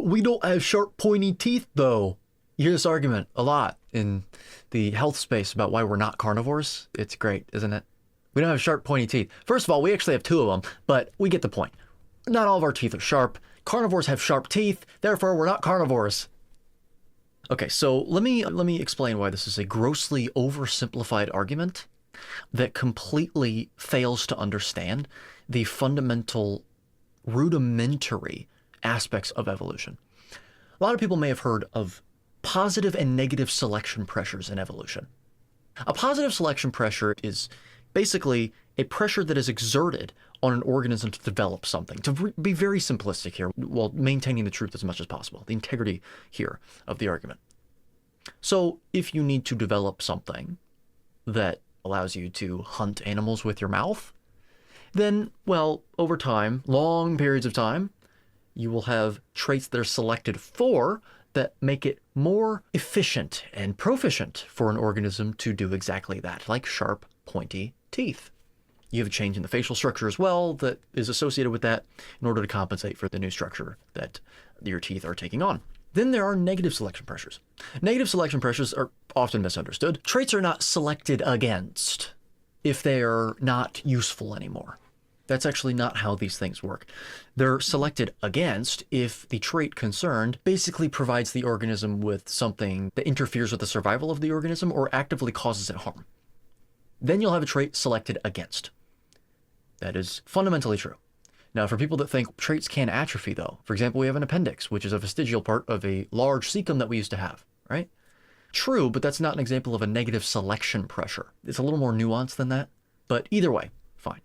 But we don't have sharp, pointy teeth, though. You hear this argument a lot in the health space about why we're not carnivores. It's great, isn't it? We don't have sharp, pointy teeth. First of all, we actually have two of them, but we get the point. Not all of our teeth are sharp. Carnivores have sharp teeth, therefore we're not carnivores. Okay, so let me explain why this is a grossly oversimplified argument that completely fails to understand the fundamental, rudimentary aspects of evolution. A lot of people may have heard of positive and negative selection pressures in evolution. A positive selection pressure is basically a pressure that is exerted on an organism to develop something. To be very simplistic here, while maintaining the truth as much as possible, the integrity here of the argument. So if you need to develop something that allows you to hunt animals with your mouth, then, well, over time, long periods of time, you will have traits that are selected for that make it more efficient and proficient for an organism to do exactly that, like sharp, pointy teeth. You have a change in the facial structure as well that is associated with that in order to compensate for the new structure that your teeth are taking on. Then there are negative selection pressures. Negative selection pressures are often misunderstood. Traits are not selected against if they are not useful anymore. That's actually not how these things work. They're selected against if the trait concerned basically provides the organism with something that interferes with the survival of the organism or actively causes it harm. Then you'll have a trait selected against. That is fundamentally true. Now, for people that think traits can atrophy, though, for example, we have an appendix, which is a vestigial part of a large cecum that we used to have, right? True, but that's not an example of a negative selection pressure. It's a little more nuanced than that, but either way, fine.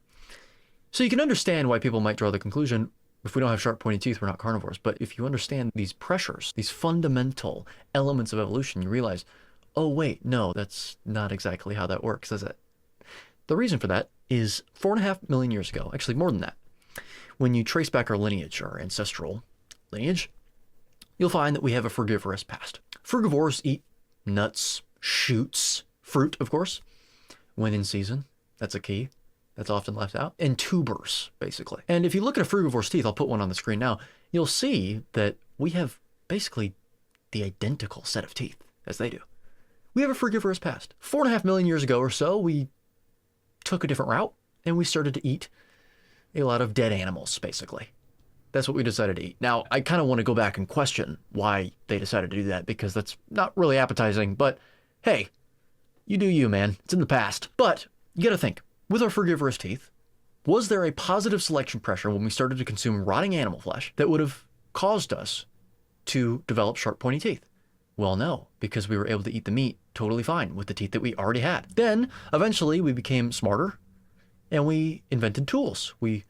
So you can understand why people might draw the conclusion, if we don't have sharp, pointy teeth, we're not carnivores. But if you understand these pressures, these fundamental elements of evolution, you realize, oh, wait, no, that's not exactly how that works, is it? The reason for that is 4.5 million years ago, actually more than that, when you trace back our lineage, our ancestral lineage, you'll find that we have a frugivorous past. Frugivores eat nuts, shoots, fruit, of course, when in season. That's a key. That's often left out. And tubers, basically. And if you look at a frugivore's teeth, I'll put one on the screen now, you'll see that we have basically the identical set of teeth as they do. We have a frugivorous past. 4.5 million years ago or so, we took a different route and we started to eat a lot of dead animals, basically. That's what we decided to eat. Now, I kind of want to go back and question why they decided to do that, because that's not really appetizing, but hey, you do you, man. It's in the past. But you got to think, with our frugivorous teeth, was there a positive selection pressure when we started to consume rotting animal flesh that would have caused us to develop sharp, pointy teeth? Well, no, because we were able to eat the meat totally fine with the teeth that we already had. Then, eventually, we became smarter and we invented tools. We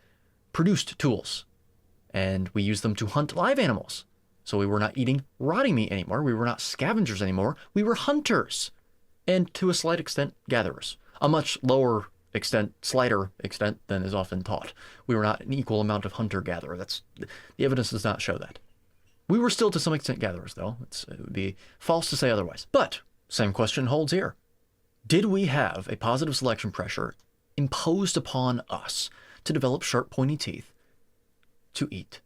produced tools and we used them to hunt live animals. So we were not eating rotting meat anymore. We were not scavengers anymore. We were hunters and, to a slight extent, gatherers. A much lower extent, slighter extent than is often taught. We were not an equal amount of hunter-gatherer. The evidence does not show that. We were still to some extent gatherers, though. It would be false to say otherwise. But same question holds here. Did we have a positive selection pressure imposed upon us to develop sharp, pointy teeth to eat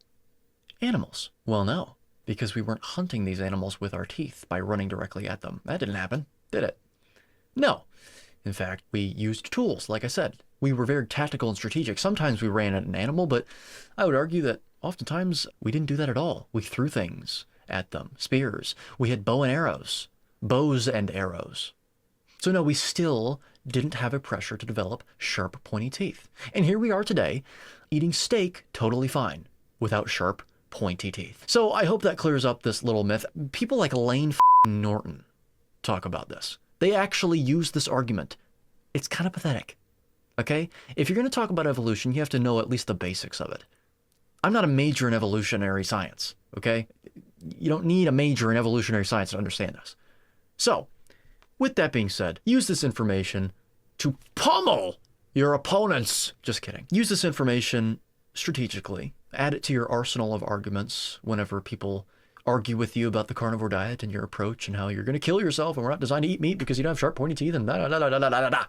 animals? Well, no, because we weren't hunting these animals with our teeth by running directly at them. That didn't happen, did it? No. In fact, we used tools, like I said. We were very tactical and strategic. Sometimes we ran at an animal, but I would argue that oftentimes we didn't do that at all. We threw things at them, spears. We had bows and arrows. So no, we still didn't have a pressure to develop sharp, pointy teeth. And here we are today, eating steak totally fine, without sharp, pointy teeth. So I hope that clears up this little myth. People like Lane Norton talk about this. They actually use this argument. It's kind of pathetic, okay? If you're going to talk about evolution, you have to know at least the basics of it. I'm not a major in evolutionary science, okay? You don't need a major in evolutionary science to understand this. So, with that being said, use this information to pummel your opponents. Just kidding. Use this information strategically. Add it to your arsenal of arguments whenever people argue with you about the carnivore diet and your approach and how you're going to kill yourself and we're not designed to eat meat because you don't have sharp, pointy teeth and da da da da da da da.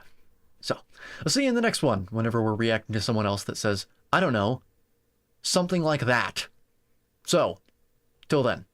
So, I'll see you in the next one whenever we're reacting to someone else that says, I don't know, something like that. So, Till then.